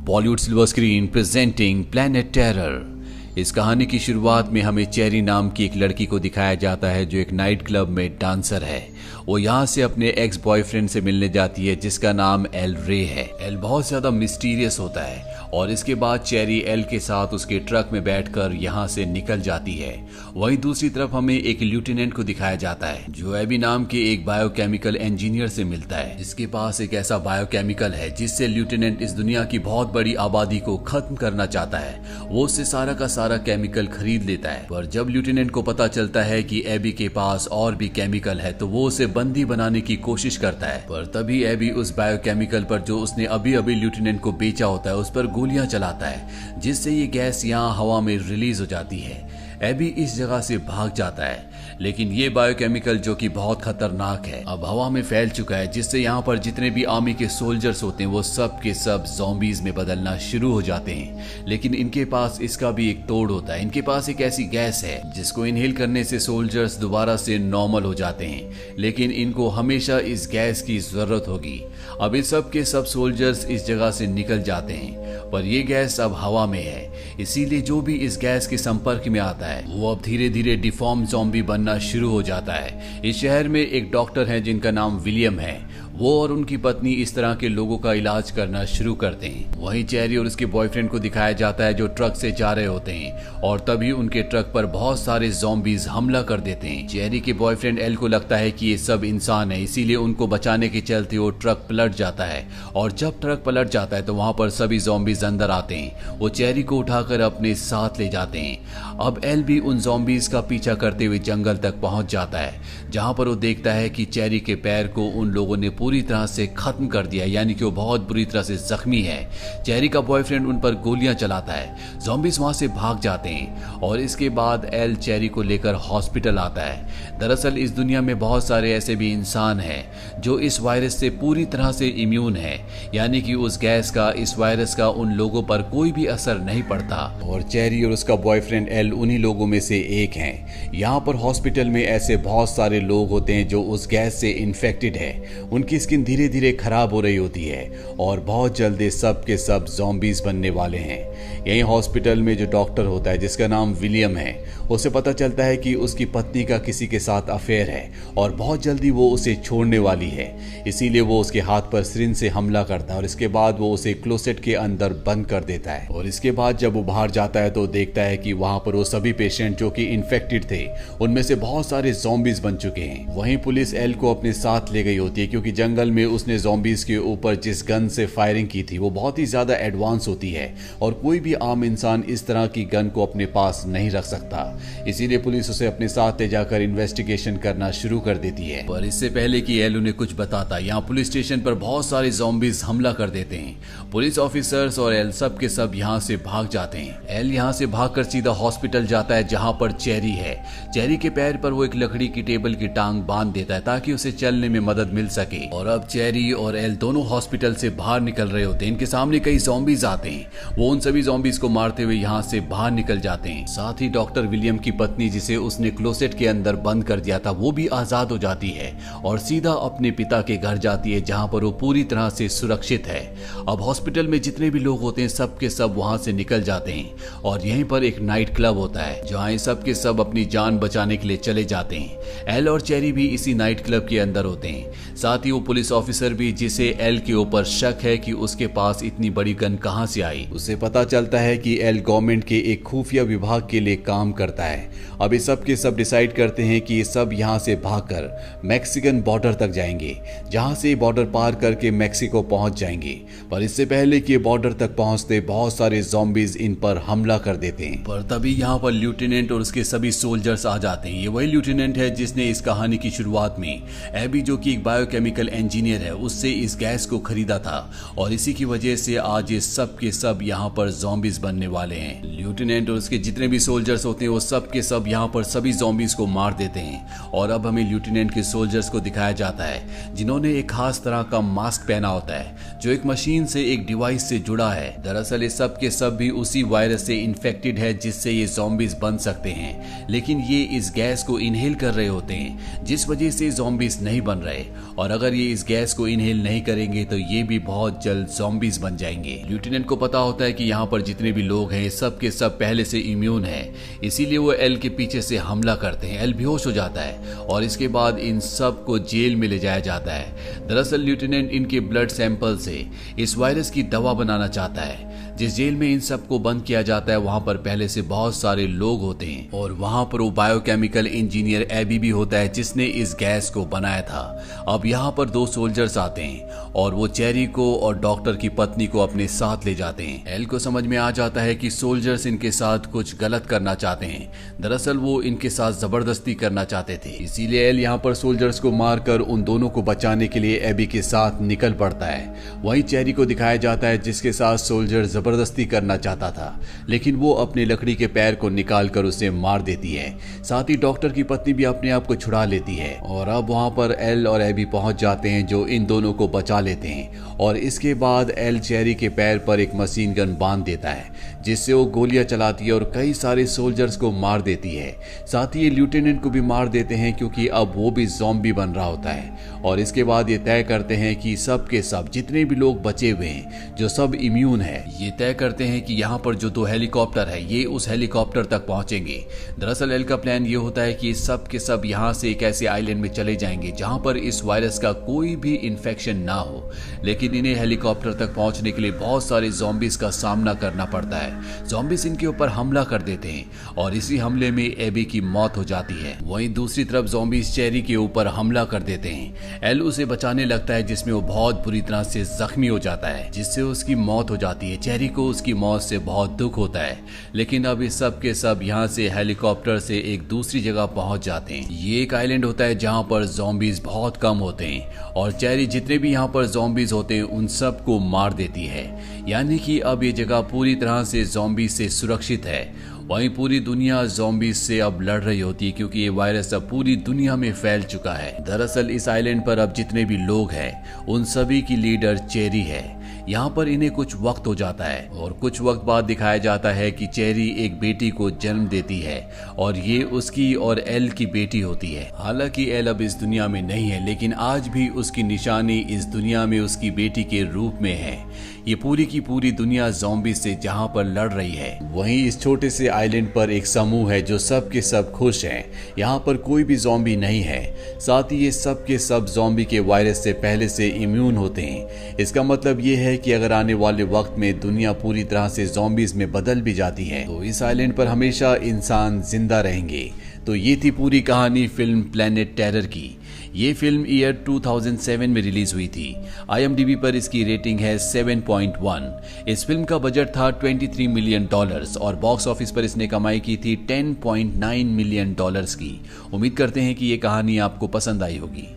Bollywood silver screen presenting planet terror. इस कहानी की शुरुआत में हमें चेरी नाम की एक लड़की को दिखाया जाता है जो एक नाइट क्लब में डांसर है। वो यहाँ से अपने एक्स बॉयफ्रेंड से मिलने जाती है जिसका नाम एल रे है। एल बहुत ज्यादा मिस्टीरियस होता है और इसके बाद चेरी एल के साथ उसके ट्रक में बैठकर यहाँ से निकल जाती है। वहीं दूसरी तरफ हमें एक लेफ्टिनेंट को दिखाया जाता है जो एबी नाम के एक बायोकेमिकल इंजीनियर से मिलता है। इसके पास एक ऐसा बायोकेमिकल है जिससे लेफ्टिनेंट इस दुनिया की बहुत बड़ी आबादी को खत्म करना चाहता है। वो उससे सारा का सारा केमिकल खरीद लेता है, पर जब लेफ्टिनेंट को पता चलता है कि एबी के पास और भी केमिकल है तो वो उसे बंदी बनाने की कोशिश करता है। पर तभी एबी उस बायोकेमिकल पर जो उसने अभी अभी लेफ्टिनेंट को बेचा होता है उस पर गोलियां चलाता है जिससे ये गैस यहाँ हवा में रिलीज हो जाती है। एबी इस जगह से भाग जाता है लेकिन ये बायोकेमिकल जो कि बहुत खतरनाक है अब हवा में फैल चुका है जिससे यहाँ पर जितने भी आर्मी के सोल्जर्स होते हैं वो सब के सब ज़ॉम्बीज में बदलना शुरू हो जाते हैं। लेकिन इनके पास इसका भी एक तोड़ होता है। इनके पास एक ऐसी गैस है जिसको इनहेल करने से सोल्जर्स दोबारा से नॉर्मल हो जाते हैं, लेकिन इनको हमेशा इस गैस की जरूरत होगी। अब इस सब के सब सोल्जर्स इस जगह से निकल जाते हैं पर यह गैस अब हवा में है, इसीलिए जो भी इस गैस के संपर्क में आता है वो अब धीरे धीरे डिफॉर्म ज़ॉम्बी बनना शुरू हो जाता है। इस शहर में एक डॉक्टर है जिनका नाम विलियम है। वो और उनकी पत्नी इस तरह के लोगों का इलाज करना शुरू करते हैं। वहीं चेरी और उसके बॉयफ्रेंड को दिखाया जाता है जो ट्रक से जा रहे होते हैं और तभी उनके ट्रक पर बहुत सारे ज़ॉम्बीज हमला कर देते हैं। चेरी के बॉयफ्रेंड एल को लगता है कि ये सब इंसान है, इसीलिए उनको बचाने के चलते वो ट्रक पलट जाता है और जब ट्रक पलट जाता है तो वहां पर सभी ज़ॉम्बीज अंदर आते हैं। वो चेरी को उठाकर अपने साथ ले जाते हैं। अब एल भी उन ज़ॉम्बीज का पीछा करते हुए जंगल तक पहुंच जाता है जहां पर वो देखता है कि चेरी के पैर को उन लोगों ने पूरी तरह से खत्म कर दिया, यानी कि वो बहुत बुरी तरह से जख्मी है। चेरी का बॉयफ्रेंड उन पर गोलियां चलाता है। ज़ॉम्बीज वहां से भाग जाते हैं और इसके बाद एल चेरी को लेकर हॉस्पिटल आता है। दरअसल इस दुनिया में बहुत सारे ऐसे भी इंसान हैं जो इस वायरस से पूरी तरह से इम्यून है, यानी कि उस गैस का, इस वायरस का उन लोगों पर कोई भी असर नहीं पड़ता और चेरी और उसका बॉयफ्रेंड एल उन्हीं लोगों में से एक हैं। यहाँ पर हॉस्पिटल में ऐसे बहुत सारे लोग होते हैं जो उस गैस से इन्फेक्टेड है। उनकी स्किन धीरे धीरे खराब हो रही होती है और बहुत जल्दी सब के सब ज़ॉम्बीज बनने वाले हैं। यही हॉस्पिटल में जो डॉक्टर होता है जिसका नाम विलियम है, उसे पता चलता है कि उसकी पत्नी का किसी के साथ अफेयर है और बहुत जल्दी वो उसे छोड़ने वाली है, इसीलिए वो उसके हाथ पर सिरिंज से हमला करता है और इसके बाद वो उसे क्लोसेट के अंदर बंद कर देता है। और इसके बाद जब वो बाहर जाता है तो देखता है कि वहां पर वो सभी पेशेंट जो कि इन्फेक्टेड थे उनमें से बहुत सारे ज़ॉम्बीज बन चुके हैं। वहीं पुलिस एल को अपने साथ ले गई होती है क्योंकि जंगल में उसने ज़ॉम्बीज के ऊपर जिस गन से फायरिंग की थी वो बहुत ही ज्यादा एडवांस होती है और कोई भी आम इंसान इस तरह की गन को अपने पास नहीं रख सकता। इसीलिए पुलिस उसे अपने साथ ले जाकर इन्वेस्टिगेशन करना शुरू कर देती है। पर इससे पहले कि एल उन्हें कुछ बताता, यहाँ पुलिस स्टेशन पर बहुत सारे ज़ॉम्बीज हमला कर देते हैं। पुलिस ऑफिसर्स और एल सब के सब यहाँ से भाग जाते हैं। एल यहाँ से भागकर सीधा हॉस्पिटल जाता है जहाँ पर चेरी है। चेरी के पैर पर वो एक लकड़ी की टेबल की टांग बांध देता है ताकि उसे चलने में मदद मिल सके। और अब चेरी और एल दोनों हॉस्पिटल से बाहर निकल रहे होते हैं। इनके सामने कई ज़ॉम्बीज आते हैं। वो उन सभी ज़ॉम्बीज को मारते हुए यहाँ से बाहर निकल जाते हैं। साथ ही डॉक्टर विलियम की पत्नी जिसे उसने क्लोसेट के अंदर बंद कर दिया था वो भी आजाद हो जाती है और सीधा अपने पिता के घर जाती है जहाँ पर वो पूरी तरह से सुरक्षित है। अब हॉस्पिटल में जितने भी लोग होते हैं सब के सब वहाँ से निकल जाते हैं और यहीं पर एक नाइट क्लब होता है जहाँ सब के सब अपनी जान बचाने के लिए चले जाते हैं। एल और चेरी भी इसी नाइट क्लब के अंदर होते हैं। साथ ही वो पुलिस ऑफिसर भी जिसे एल के ऊपर शक है कि उसके पास इतनी बड़ी गन कहां से आई, उसे पता चलता है कि एल गवर्नमेंट के एक खुफिया विभाग के लिए काम करता है। अब ये सब के सब डिसाइड करते हैं कि ये सब यहाँ से भागकर मैक्सिकन बॉर्डर तक जाएंगे जहां से बॉर्डर पार करके मैक्सिको पहुंच जाएंगे। पर इससे पहले कि बॉर्डर तक पहुंचते बहुत सारे ज़ॉम्बीज इन पर हमला कर देते हैं। पर तभी यहाँ पर लेफ्टिनेंट और उसके सभी सोल्जर्स आ जाते हैं। ये वही लेफ्टिनेंट है जिसने इस कहानी की शुरुआत में एबी जो कि एक बायोकेमिकल इंजीनियर है उससे इस गैस को खरीदा था और इसी की वजह से आज ये सब के सब यहाँ पर ज़ॉम्बीज बनने वाले हैं। लेफ्टिनेंट और उसके जितने भी सोल्जर्स होते हैं वो सब के सब यहाँ पर सभी ज़ॉम्बीज को मार देते हैं और अब हमें लेफ्टिनेंट के सोल्जर्स को दिखाया जाता है जिन्होंने एक खास तरह का मास्क पहना होता है जो एक मशीन से, एक डिवाइस से जुड़ा है। दरअसल ये सब के सब भी उसी वायरस से इन्फेक्टेड है जिससे ये ज़ॉम्बीज बन सकते हैं, लेकिन ये इस गैस को इनहेल कर रहे होते हैं जिस वजह से ज़ॉम्बीज नहीं बन रहे। और अगर अगर ये इस गैस को इनहेल नहीं करेंगे तो ये भी बहुत जल्द ज़ॉम्बीज बन जाएंगे। लिeutenant को पता होता है कि यहाँ पर जितने भी लोग हैं सब के सब पहले से इम्यून है, इसीलिए वो एल के पीछे से हमला करते हैं। एल बेहोश हो जाता है और इसके बाद इन सब को जेल में ले जाया जाता है। दरअसल लिeutenant इनके ब्लड सैंपल से इस वायरस की दवा बनाना चाहता है। जिस जेल में इन सबको बंद किया जाता है वहां पर पहले से बहुत सारे लोग होते हैं और वहां पर वो बायोकेमिकल इंजीनियर एबी भी होता है जिसने इस गैस को बनाया था। अब यहाँ पर 2 सोल्जर्स आते हैं और वो चेरी को और डॉक्टर की पत्नी को अपने साथ ले जाते हैं। एल को समझ में आ जाता है कि सोल्जर्स इनके साथ कुछ गलत करना चाहते हैं। दरअसल वो इनके साथ जबरदस्ती करना चाहते थे, इसीलिए एल यहाँ पर सोल्जर्स को मारकर उन दोनों को बचाने के लिए एबी के साथ निकल पड़ता है। वहीं चेरी को दिखाया जाता है जिसके साथ सोल्जर जबरदस्ती करना चाहता था, लेकिन वो अपने लकड़ी के पैर को निकालकर उसे मार देती है। साथ ही डॉक्टर की पत्नी भी अपने आप को छुड़ा लेती है और अब वहां पर एल और एबी पहुंच जाते हैं जो इन दोनों को बचा लेते हैं। और इसके बाद एल चेरी के पैर पर एक मशीन गन बांध देता है जिससे वो गोलियां चलाती है और कई सारे सोल्जर्स को मार देती है। साथ ही ये लिeutenant को भी मार देते हैं क्योंकि अब वो भी ज़ॉम्बी बन रहा होता है। और इसके बाद ये तय करते हैं कि सब के सब जितने भी लोग बचे हुए हैं जो सब इम्यून है, ये तय करते हैं कि यहाँ पर जो 2 हेलीकॉप्टर है ये उस हेलीकॉप्टर तक पहुंचेंगे। दरअसल एल का प्लान ये होता है कि सब के सब यहाँ से एक ऐसे आइलैंड में चले जाएंगे जहां पर इस वायरस का कोई भी इन्फेक्शन ना हो, लेकिन इन्हें हेलीकॉप्टर तक पहुंचने के लिए बहुत सारे ज़ॉम्बीज का सामना करना पड़ता है। ज़ॉम्बीज इनके ऊपर हमला कर देते हैं और इसी हमले में एबी की मौत हो जाती है। वहीं दूसरी तरफ ज़ॉम्बीज चेरी के ऊपर हमला कर देते हैं। एल उसे बचाने लगता है जिसमें वो बहुत बुरी तरह से जख्मी हो जाता है जिससे उसकी मौत हो जाती है। चेरी को उसकी मौत से बहुत दुख होता है, लेकिन अब इस सब के सब यहाँ से हेलीकॉप्टर से एक दूसरी जगह पहुंच जाते हैं। ये एक आइलैंड होता है जहाँ पर ज़ॉम्बीज बहुत कम होते हैं और चेरी जितने भी यहाँ पर ज़ॉम्बीज होते हैं उन सब को मार देती है। यानी कि अब ये जगह पूरी तरह से ज़ॉम्बी से सुरक्षित है। वहीं पूरी दुनिया ज़ॉम्बीज से अब लड़ रही होती है क्योंकि ये वायरस अब पूरी दुनिया में फैल चुका है। दरअसल इस आइलैंड पर अब जितने भी लोग हैं उन सभी की लीडर चेरी है। यहाँ पर इन्हें कुछ वक्त हो जाता है और कुछ वक्त बाद दिखाया जाता है कि चेरी एक बेटी को जन्म देती है और ये उसकी और एल की बेटी होती है। हालांकि एल अब इस दुनिया में नहीं है, लेकिन आज भी उसकी निशानी इस दुनिया में उसकी बेटी के रूप में है। ये पूरी की पूरी दुनिया ज़ॉम्बी से जहाँ पर लड़ रही है, वहीं इस छोटे से आइलैंड पर एक समूह है जो सब के सब खुश हैं। यहाँ पर कोई भी ज़ॉम्बी नहीं है। साथ ही ये सब के सब ज़ॉम्बी के वायरस से पहले से इम्यून होते हैं। इसका मतलब ये है कि अगर आने वाले वक्त में दुनिया पूरी तरह से ज़ॉम्बीज में बदल भी जाती है तो इस आइलैंड पर हमेशा इंसान जिंदा रहेंगे। तो ये थी पूरी कहानी फिल्म प्लैनेट टेरर की। ये फिल्म ईयर 2007 में रिलीज हुई थी। IMDb पर इसकी रेटिंग है 7.1। इस फिल्म का बजट था $23 मिलियन और बॉक्स ऑफिस पर इसने कमाई की थी $10.9 मिलियन की। उम्मीद करते हैं कि ये कहानी आपको पसंद आई होगी।